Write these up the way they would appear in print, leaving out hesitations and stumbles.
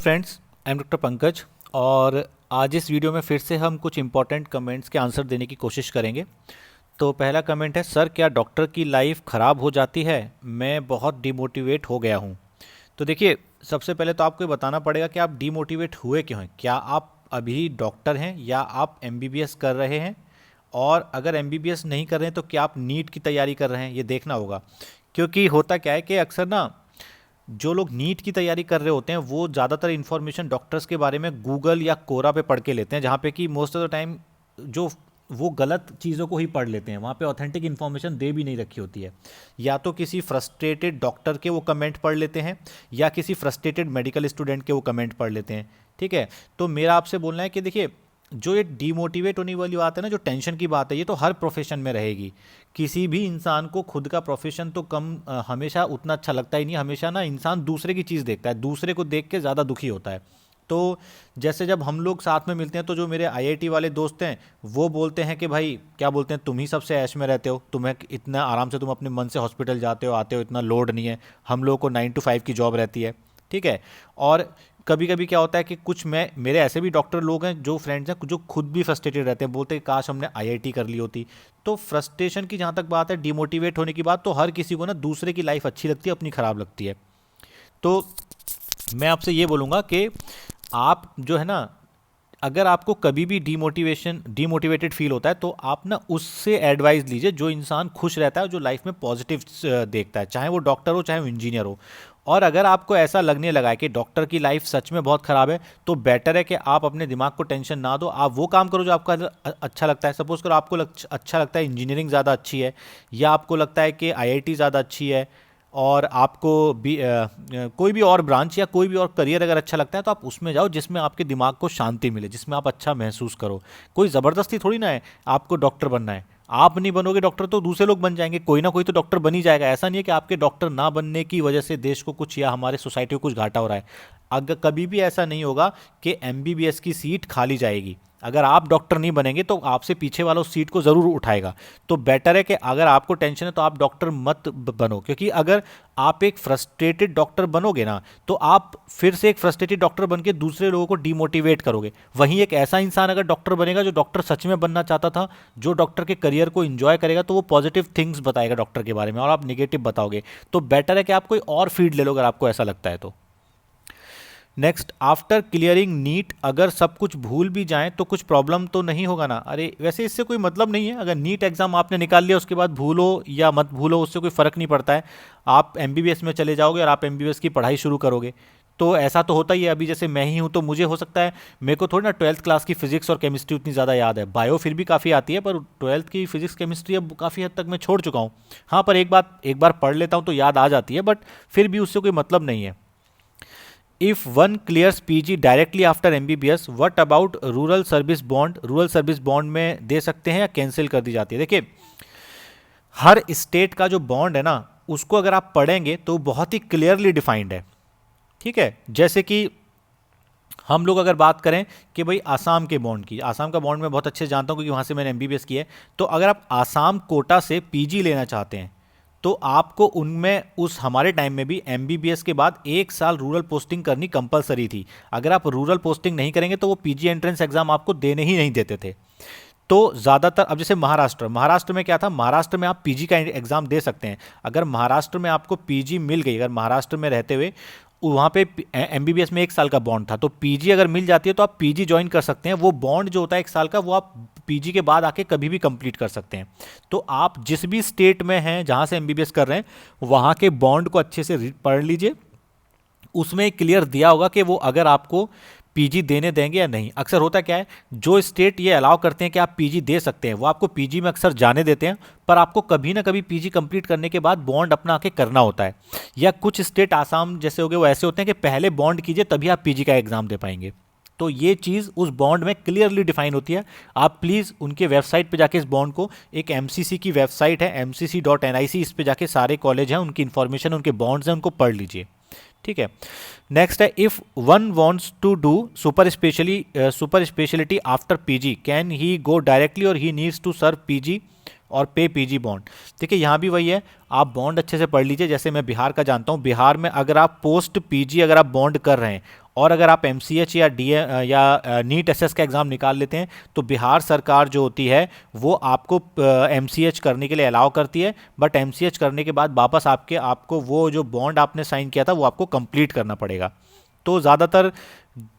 Friends, I am doctor Pankaj और आज इस वीडियो में फिर से हम कुछ इंपॉर्टेंट कमेंट्स के आंसर देने की कोशिश करेंगे। तो पहला कमेंट है, सर क्या डॉक्टर की लाइफ ख़राब हो जाती है? मैं बहुत डिमोटिवेट हो गया हूँ। तो देखिए, सबसे पहले तो आपको ये बताना पड़ेगा कि आप डिमोटिवेट हुए क्यों हैं। क्या आप अभी डॉक्टर हैं या आप एमबीबीएस कर रहे हैं? और अगर एमबीबीएस नहीं कर रहे हैं तो क्या आप नीट की तैयारी कर रहे हैं, ये देखना होगा। क्योंकि होता क्या है कि अक्सर ना जो लोग नीट की तैयारी कर रहे होते हैं वो ज़्यादातर इन्फॉर्मेशन डॉक्टर्स के बारे में गूगल या कोरा पे पढ़ के लेते हैं, जहाँ पे कि मोस्ट ऑफ द टाइम जो वो गलत चीज़ों को ही पढ़ लेते हैं, वहाँ पे ऑथेंटिक इन्फॉर्मेशन दे भी नहीं रखी होती है। या तो किसी फ्रस्ट्रेटेड डॉक्टर के वो कमेंट पढ़ लेते हैं या किसी फ्रस्ट्रेटेड मेडिकल स्टूडेंट के वो कमेंट पढ़ लेते हैं। ठीक है, तो मेरा आपसे बोलना है कि देखिए, जो ये डीमोटिवेट होने वाली बात है ना, जो टेंशन की बात है, ये तो हर प्रोफेशन में रहेगी। किसी भी इंसान को खुद का प्रोफेशन तो हमेशा उतना अच्छा लगता ही नहीं। हमेशा ना इंसान दूसरे की चीज़ देखता है, दूसरे को देख के ज़्यादा दुखी होता है। तो जैसे जब हम लोग साथ में मिलते हैं तो जो मेरे आईआईटी वाले दोस्त हैं वो बोलते हैं कि भाई, क्या बोलते हैं, तुम ही सबसे ऐश में रहते हो, तुम्हें इतना आराम से तुम अपने मन से हॉस्पिटल जाते हो आते हो, इतना लोड नहीं है। हम लोगों को 9 to 5 की जॉब रहती है। ठीक है। और कभी कभी क्या होता है कि कुछ मेरे ऐसे भी डॉक्टर लोग हैं जो फ्रेंड्स हैं जो खुद भी फ्रस्ट्रेटेड रहते हैं, बोलते हैं काश हमने आईआईटी कर ली होती। तो फ्रस्ट्रेशन की जहाँ तक बात है, डिमोटिवेट होने की बात, तो हर किसी को ना दूसरे की लाइफ अच्छी लगती है, अपनी ख़राब लगती है। तो मैं आपसे ये बोलूँगा कि आप जो है ना, अगर आपको कभी भी डीमोटिवेटेड फील होता है तो आप ना उससे एडवाइस लीजिए जो इंसान खुश रहता है, जो लाइफ में पॉजिटिव देखता है, चाहे वो डॉक्टर हो चाहे वो इंजीनियर हो। और अगर आपको ऐसा लगने लगा है कि डॉक्टर की लाइफ सच में बहुत ख़राब है, तो बेटर है कि आप अपने दिमाग को टेंशन ना दो, आप वो काम करो जो आपका अच्छा लगता है। सपोज करो आपको अच्छा लगता है इंजीनियरिंग ज़्यादा अच्छी है, या आपको लगता है कि आईआईटी ज़्यादा अच्छी है, और आपको भी कोई भी और ब्रांच या कोई भी और करियर अगर अच्छा लगता है तो आप उसमें जाओ जिसमें आपके दिमाग को शांति मिले, जिसमें आप अच्छा महसूस करो। कोई ज़बरदस्ती थोड़ी ना है आपको डॉक्टर बनना है। आप नहीं बनोगे डॉक्टर तो दूसरे लोग बन जाएंगे, कोई ना कोई तो डॉक्टर बन ही जाएगा। ऐसा नहीं है कि आपके डॉक्टर ना बनने की वजह से देश को कुछ या हमारे सोसाइटी को कुछ घाटा हो रहा है। अगर कभी भी ऐसा नहीं होगा कि एमबीबीएस की सीट खाली जाएगी। अगर आप डॉक्टर नहीं बनेंगे तो आपसे पीछे वाला उस सीट को ज़रूर उठाएगा। तो बेटर है कि अगर आपको टेंशन है तो आप डॉक्टर मत बनो, क्योंकि अगर आप एक फ्रस्ट्रेटेड डॉक्टर बनोगे ना तो आप फिर से एक फ्रस्ट्रेटेड डॉक्टर बन के दूसरे लोगों को डिमोटिवेट करोगे। वहीं एक ऐसा इंसान अगर डॉक्टर बनेगा जो डॉक्टर सच में बनना चाहता था, जो डॉक्टर के करियर को एंजॉय करेगा, तो वो पॉजिटिव थिंग्स बताएगा डॉक्टर के बारे में और आप निगेटिव बताओगे। तो बेटर है कि आप कोई और फील्ड ले लो अगर आपको ऐसा लगता है तो। नेक्स्ट, आफ्टर क्लियरिंग नीट अगर सब कुछ भूल भी जाएं तो कुछ प्रॉब्लम तो नहीं होगा ना? अरे वैसे इससे कोई मतलब नहीं है। अगर नीट एग्जाम आपने निकाल लिया उसके बाद भूलो या मत भूलो, उससे कोई फ़र्क नहीं पड़ता है। आप एमबीबीएस में चले जाओगे और आप एमबीबीएस की पढ़ाई शुरू करोगे। तो ऐसा तो होता ही है। अभी जैसे मैं ही हूँ तो मुझे हो सकता है, मेरे को थोड़ी ना 12th क्लास की फिजिक्स और केमिस्ट्री उतनी ज़्यादा याद है। बायो फिर भी काफ़ी आती है, पर 12th की फिजिक्स केमिस्ट्री अब काफ़ी हद तक मैं छोड़ चुका हूँ। हाँ, पर एक बार पढ़ लेता हूँ तो याद आ जाती है, बट फिर भी उससे कोई मतलब नहीं है। If one clears PG directly after MBBS, what about rural service bond? Rural service bond में दे सकते हैं या कैंसिल कर दी जाती है? देखिए, हर स्टेट का जो बॉन्ड है ना, उसको अगर आप पढ़ेंगे तो बहुत ही क्लियरली डिफाइंड है। ठीक है, जैसे कि हम लोग अगर बात करें कि भाई आसाम के बॉन्ड की, आसाम का बॉन्ड मैं बहुत अच्छे से जानता हूँ क्योंकि वहाँ से मैंने एमबीबीएस किया है। तो अगर आप आसाम कोटा से पीजी लेना चाहते हैं तो आपको उनमें, उस हमारे टाइम में भी एमबीबीएस के बाद 1 साल रूरल पोस्टिंग करनी कंपलसरी थी। अगर आप रूरल पोस्टिंग नहीं करेंगे तो वो पीजी एंट्रेंस एग्जाम आपको देने ही नहीं देते थे। तो ज़्यादातर, अब जैसे महाराष्ट्र में क्या था, महाराष्ट्र में आप पीजी का एग्ज़ाम दे सकते हैं। अगर महाराष्ट्र में आपको पीजी मिल गई, अगर महाराष्ट्र में रहते हुए वहाँ पे एमबीबीएस में 1 साल का बॉन्ड था, तो पीजी अगर मिल जाती है तो आप पीजी ज्वाइन कर सकते हैं। वो बॉन्ड जो होता है 1 साल का, वो आप पीजी के बाद आके कभी भी कंप्लीट कर सकते हैं। तो आप जिस भी स्टेट में हैं जहाँ से एमबीबीएस कर रहे हैं, वहाँ के बॉन्ड को अच्छे से पढ़ लीजिए। उसमें क्लियर दिया होगा कि वो अगर आपको पीजी देने देंगे या नहीं। अक्सर होता क्या है, जो स्टेट ये अलाउ करते हैं कि आप पीजी दे सकते हैं, वो आपको पीजी में अक्सर जाने देते हैं, पर आपको कभी ना कभी पीजी कंप्लीट करने के बाद बॉन्ड अपना आके करना होता है। या कुछ स्टेट, आसाम जैसे हो गए, वो ऐसे होते हैं कि पहले बॉन्ड कीजिए तभी आप पीजी का एग्जाम दे पाएंगे। तो ये चीज़ उस बॉन्ड में क्लियरली डिफाइन होती है। आप प्लीज़ उनके वेबसाइट पे जाके इस बॉन्ड को, एक एमसीसी की वेबसाइट है mcc.nic, इस पे जाके सारे कॉलेज हैं, उनकी इन्फॉर्मेशन, उनके बॉन्ड्स हैं, उनको पढ़ लीजिए। ठीक है। नेक्स्ट है, if one wants to do super speciality after PG, can he go directly or he needs to serve PG or pay PG bond. देखिए यहाँ भी वही है, आप बॉन्ड अच्छे से पढ़ लीजिए। जैसे मैं बिहार का जानता हूँ, बिहार में अगर आप पोस्ट पीजी अगर आप बॉन्ड कर रहे हैं और अगर आप एमसीएच या डी या नीट एसएस का एग्ज़ाम निकाल लेते हैं तो बिहार सरकार जो होती है वो आपको एमसीएच करने के लिए अलाउ करती है, बट एमसीएच करने के बाद वापस आपको वो जो बॉन्ड आपने साइन किया था वो आपको कंप्लीट करना पड़ेगा। तो ज़्यादातर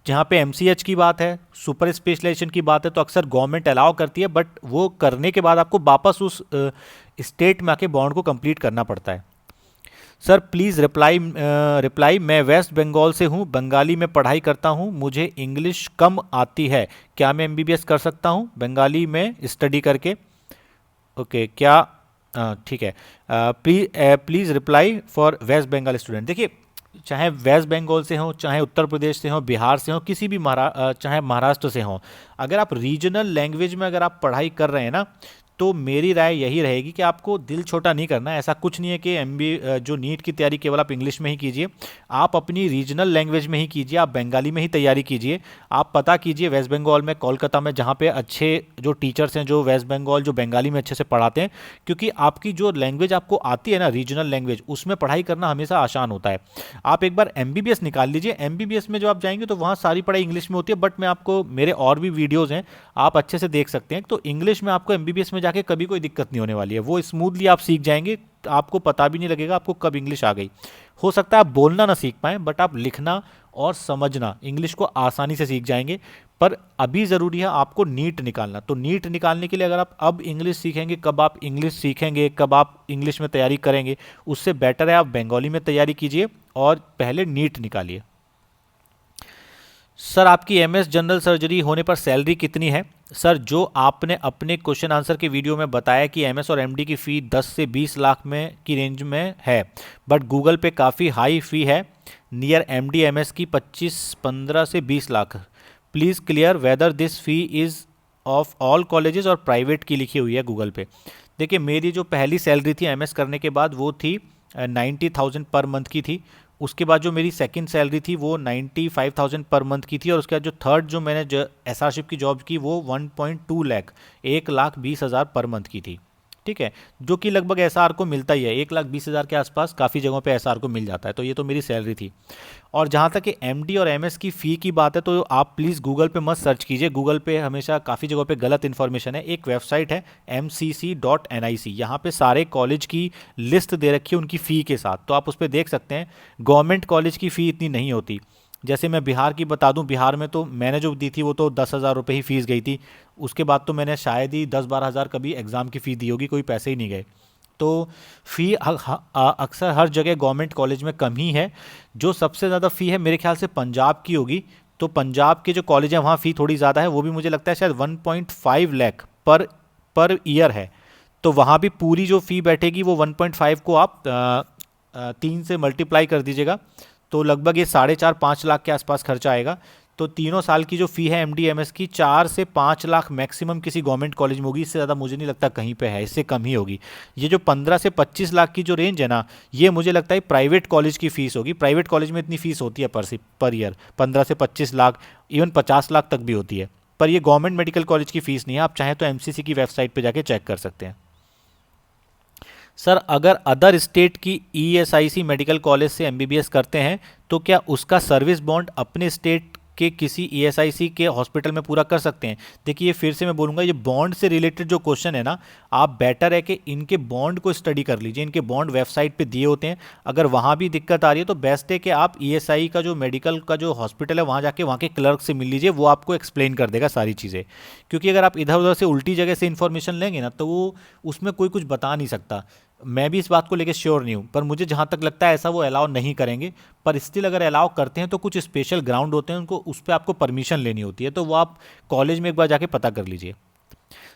जहाँ पे एमसीएच की बात है, सुपर स्पेशलाइजेशन की बात है, तो अक्सर गवर्नमेंट अलाउ करती है, बट वो करने के बाद आपको वापस उस स्टेट में आके बॉन्ड को कंप्लीट करना पड़ता है। सर प्लीज़ रिप्लाई मैं वेस्ट बंगाल से हूँ, बंगाली में पढ़ाई करता हूँ, मुझे इंग्लिश कम आती है, क्या मैं एमबीबीएस कर सकता हूँ बंगाली में स्टडी करके? ओके, क्या ठीक है। Please reply for West Bengal student. देखिए, चाहे वेस्ट बंगाल से हो, चाहे उत्तर प्रदेश से हो, बिहार से हो, किसी भी चाहे महाराष्ट्र से हो, अगर आप रीजनल लैंग्वेज में अगर आप पढ़ाई कर रहे हैं ना, तो मेरी राय यही रहेगी कि आपको दिल छोटा नहीं करना है। ऐसा कुछ नहीं है कि जो नीट की तैयारी केवल आप इंग्लिश में ही कीजिए, आप अपनी रीजनल लैंग्वेज में ही कीजिए, आप बंगाली में ही तैयारी कीजिए। आप पता कीजिए वेस्ट बंगाल में, कोलकाता में, जहाँ पे अच्छे जो टीचर्स हैं जो वेस्ट बंगाल जो बंगाली में अच्छे से पढ़ाते हैं, क्योंकि आपकी जो लैंग्वेज आपको आती है ना, रीजनल लैंग्वेज, उसमें पढ़ाई करना हमेशा आसान होता है। आप एक बार एमबीबीएस निकाल लीजिए, एमबीबीएस में जो आप जाएंगे तो वहाँ सारी पढ़ाई इंग्लिश में होती है, बट मैं आपको मेरे और भी वीडियोज़ हैं, आप अच्छे से देख सकते हैं। तो इंग्लिश में आपको एमबीबीएस में जाके कभी कोई दिक्कत नहीं होने वाली है, वो स्मूथली आप सीख जाएंगे, आपको पता भी नहीं लगेगा आपको कब इंग्लिश आ गई। हो सकता है आप बोलना ना सीख पाएं, बट आप लिखना और समझना इंग्लिश को आसानी से सीख जाएंगे। पर अभी ज़रूरी है आपको नीट निकालना। तो नीट निकालने के लिए अगर आप अब इंग्लिश सीखेंगे, कब आप इंग्लिश सीखेंगे, कब आप इंग्लिश में तैयारी करेंगे, उससे बेटर है आप बंगाली में तैयारी कीजिए और पहले नीट निकालिए। सर आपकी एमएस जनरल सर्जरी होने पर सैलरी कितनी है? सर जो आपने अपने क्वेश्चन आंसर के वीडियो में बताया कि एमएस और एमडी की फ़ी 10 से 20 लाख में की रेंज में है, बट गूगल पे काफ़ी हाई फ़ी है नियर एमडी एमएस की 15 से 20 lakh. Please clear whether this fee is of all colleges और प्राइवेट की लिखी हुई है गूगल पे। देखिए मेरी जो पहली सैलरी थी एमएस करने के बाद वो थी 90,000 पर मंथ की थी। उसके बाद जो मेरी सेकंड सैलरी थी वो 95,000 पर मंथ की थी, और उसके बाद जो थर्ड जो मैंने जो एसआरशिप की जॉब की वो 1.2 लाख 1,20,000 पर मंथ की थी। ठीक है, जो कि लगभग एसआर को मिलता ही है, 1,20,000 के आसपास काफ़ी जगहों पे एसआर को मिल जाता है। तो ये तो मेरी सैलरी थी। और जहाँ तक कि एमडी और एमएस की फ़ी की बात है, तो आप प्लीज़ गूगल पे मत सर्च कीजिए, गूगल पे हमेशा काफ़ी जगहों पे गलत इन्फॉर्मेशन है। एक वेबसाइट है mcc.nic, यहाँ पे सारे कॉलेज की लिस्ट दे रखी है उनकी फ़ी के साथ, तो आप उस पर देख सकते हैं। गवर्नमेंट कॉलेज की फ़ी इतनी नहीं होती। जैसे मैं बिहार की बता दूं, बिहार में तो मैंने जो दी थी वो तो 10,000 रुपये ही फीस गई थी। उसके बाद तो मैंने शायद ही 10-12 हज़ार कभी एग्ज़ाम की फ़ी दी होगी, कोई पैसे ही नहीं गए। तो फ़ी अक्सर हर जगह गवर्नमेंट कॉलेज में कम ही है। जो सबसे ज़्यादा फ़ी है मेरे ख्याल से पंजाब की होगी, तो पंजाब के जो कॉलेज हैं वहाँ फ़ी थोड़ी ज़्यादा है, वो भी मुझे लगता है शायद 1.5 लाख पर ईयर है। तो वहाँ भी पूरी जो फ़ी बैठेगी वो 1.5 को आप 3 से मल्टीप्लाई कर दीजिएगा, तो लगभग ये 4.5-5 लाख के आसपास खर्चा आएगा। तो तीनों साल की जो फ़ी है एमडी एमएस की 4 से 5 लाख मैक्सिमम किसी गवर्नमेंट कॉलेज में होगी, इससे ज़्यादा मुझे नहीं लगता कहीं पे है, इससे कम ही होगी। ये जो 15 से 25 लाख की जो रेंज है ना, ये मुझे लगता है प्राइवेट कॉलेज की फ़ीस होगी। प्राइवेट कॉलेज में इतनी फ़ीस होती है पर ईयर 15 से 25 लाख, इवन 50 लाख तक भी होती है। पर ये गवर्नमेंट मेडिकल कॉलेज की फ़ीस नहीं है, आप चाहें तो एमसीसी की वेबसाइट पर जाके चेक कर सकते हैं। सर अगर अदर स्टेट की ईएसआईसी मेडिकल कॉलेज से एमबीबीएस करते हैं तो क्या उसका सर्विस बॉन्ड अपने स्टेट के किसी ईएसआईसी के हॉस्पिटल में पूरा कर सकते हैं? देखिए फिर से मैं बोलूँगा, ये बॉन्ड से रिलेटेड जो क्वेश्चन है ना, आप बेटर है कि इनके बॉन्ड को स्टडी कर लीजिए। इनके बॉन्ड वेबसाइट पे दिए होते हैं, अगर वहाँ भी दिक्कत आ रही है तो बेस्ट है कि आप ईएसआई का जो मेडिकल का जो हॉस्पिटल है वहाँ जाके वहाँ के क्लर्क से मिल लीजिए, वो आपको एक्सप्लेन कर देगा सारी चीज़ें। क्योंकि अगर आप इधर उधर से उल्टी जगह से इन्फॉर्मेशन लेंगे ना, तो वो उसमें कोई कुछ बता नहीं सकता। मैं भी इस बात को लेकर श्योर नहीं हूँ, पर मुझे जहाँ तक लगता है ऐसा वो अलाउ नहीं करेंगे। पर स्टिल अगर अलाउ करते हैं तो कुछ स्पेशल ग्राउंड होते हैं, उनको उस पर आपको परमिशन लेनी होती है, तो वो आप कॉलेज में एक बार जाके पता कर लीजिए।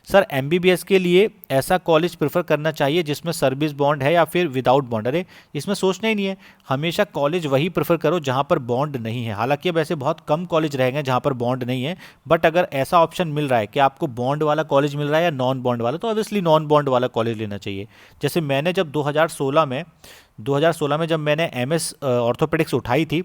सर एमबीबीएस के लिए ऐसा कॉलेज प्रेफर करना चाहिए जिसमें सर्विस बॉन्ड है या फिर विदाउट बॉन्ड? अरे इसमें सोचना ही नहीं है, हमेशा कॉलेज वही प्रेफर करो जहाँ पर बॉन्ड नहीं है। हालांकि अब ऐसे बहुत कम कॉलेज रहेंगे जहाँ पर बॉन्ड नहीं है, बट अगर ऐसा ऑप्शन मिल रहा है कि आपको बॉन्ड वाला कॉलेज मिल रहा है या नॉन बॉन्ड वाला, तो ऑब्वियसली नॉन बॉन्ड वाला कॉलेज लेना चाहिए। जैसे मैंने जब 2016 में जब मैंने एमएस ऑर्थोपेडिक्स उठाई थी,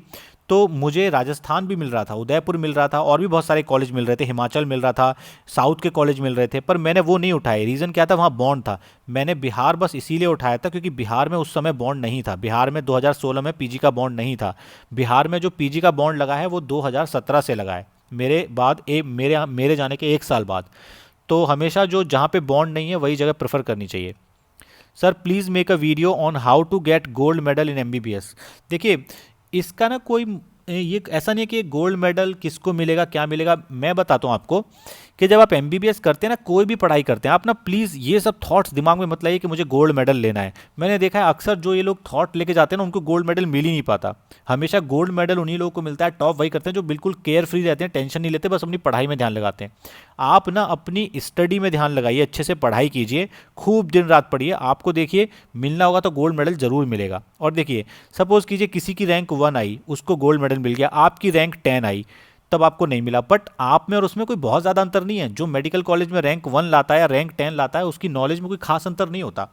तो मुझे राजस्थान भी मिल रहा था, उदयपुर मिल रहा था, और भी बहुत सारे कॉलेज मिल रहे थे, हिमाचल मिल रहा था, साउथ के कॉलेज मिल रहे थे, पर मैंने वो नहीं उठाए। रीज़न क्या था, वहाँ बॉन्ड था। मैंने बिहार बस इसीलिए उठाया था क्योंकि बिहार में उस समय बॉन्ड नहीं था। बिहार में 2016 में पीजी का बॉन्ड नहीं था। बिहार में जो पीजी का बॉन्ड लगा है वो 2017 से लगा है, मेरे बाद मेरे जाने के 1 साल बाद। तो हमेशा जो जहाँ पे बॉन्ड नहीं है वही जगह प्रेफर करनी चाहिए। Sir please make a video on how to get gold medal in MBBS. देखिए, इसका ना कोई ये ऐसा नहीं है कि गोल्ड मेडल किसको मिलेगा क्या मिलेगा। मैं बताता हूँ आपको कि जब आप एमबीबीएस करते हैं ना, कोई भी पढ़ाई करते हैं आप ना, प्लीज़ ये सब थॉट्स दिमाग में मत लाइए कि मुझे गोल्ड मेडल लेना है। मैंने देखा है अक्सर जो ये लोग थॉट लेके जाते हैं ना, उनको गोल्ड मेडल मिल ही नहीं पाता। हमेशा गोल्ड मेडल उन्हीं लोगों को मिलता है, टॉप वही करते हैं जो बिल्कुल केयर फ्री रहते हैं, टेंशन नहीं लेते, बस अपनी पढ़ाई में ध्यान लगाते हैं। आप ना अपनी स्टडी में ध्यान लगाइए, अच्छे से पढ़ाई कीजिए, खूब दिन रात पढ़िए, आपको देखिए मिलना होगा तो गोल्ड मेडल जरूर मिलेगा। और देखिए, सपोज कीजिए किसी की रैंक 1 आई, उसको गोल्ड मेडल मिल गया, आपकी रैंक 10 आई, तब आपको नहीं मिला। बट आप में और उसमें कोई बहुत ज़्यादा अंतर नहीं है। जो मेडिकल कॉलेज में रैंक 1 लाता है या रैंक 10 लाता है, उसकी नॉलेज में कोई खास अंतर नहीं होता।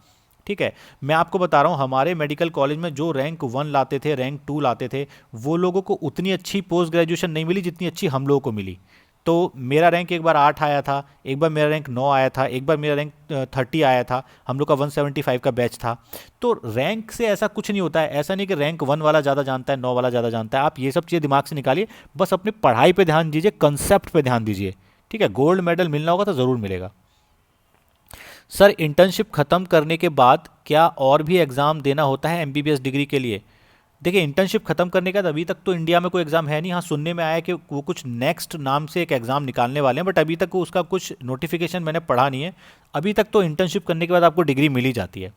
ठीक है, मैं आपको बता रहा हूँ, हमारे मेडिकल कॉलेज में जो रैंक 1 लाते थे, रैंक 2 लाते थे, वो लोगों को उतनी अच्छी पोस्ट ग्रेजुएशन नहीं मिली जितनी अच्छी हम लोगों को मिली। तो मेरा रैंक एक बार 8 आया था, एक बार मेरा रैंक 9 आया था, एक बार मेरा रैंक 30 आया था। हम लोग का 175 का बैच था। तो रैंक से ऐसा कुछ नहीं होता है। ऐसा नहीं कि रैंक 1 वाला ज़्यादा जानता है, 9 वाला ज़्यादा जानता है। आप ये सब चीज़ें दिमाग से निकालिए, बस अपनी पढ़ाई पे ध्यान दीजिए, कंसेप्ट पे ध्यान दीजिए। ठीक है, गोल्ड मेडल मिलना होगा तो ज़रूर मिलेगा। सर इंटर्नशिप ख़त्म करने के बाद क्या और भी एग्ज़ाम देना होता है एमबीबीएस डिग्री के लिए? देखिए, इंटर्नशिप खत्म करने के बाद अभी तक तो इंडिया में कोई एग्ज़ाम है नहीं। हाँ, सुनने में आया है कि वो कुछ नेक्स्ट नाम से एक एग्ज़ाम निकालने वाले हैं, बट अभी तक उसका कुछ नोटिफिकेशन मैंने पढ़ा नहीं है। अभी तक तो इंटर्नशिप करने के बाद आपको डिग्री मिल ही जाती है।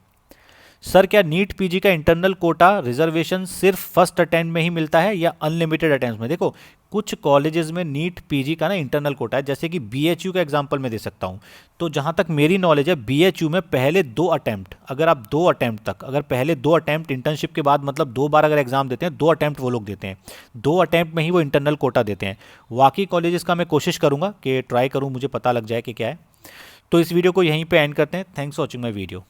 सर क्या नीट पीजी का इंटरनल कोटा रिजर्वेशन सिर्फ फर्स्ट अटेम्प्ट में ही मिलता है या अनलिमिटेड अटेम्प्ट में? देखो, कुछ कॉलेजेस में नीट पीजी का ना इंटरनल कोटा है, जैसे कि बीएचयू का एग्जांपल मैं दे सकता हूँ। तो जहाँ तक मेरी नॉलेज है, बीएचयू में पहले 2 अटेम्प्ट, अगर आप 2 अटेम्प्ट तक, अगर पहले 2 अटेम्प्ट इंटर्नशिप के बाद, मतलब 2 बार अगर एग्जाम देते हैं, 2 अटेम्प्ट वो लोग देते हैं, 2 अटेम्प्ट में ही वो इंटरनल कोटा देते हैं। बाकी कॉलेजेस का मैं कोशिश करूँगा कि ट्राई करूँ, मुझे पता लग जाए कि क्या है। तो इस वीडियो को यहीं पर एंड करते हैं। Thanks for watching my video.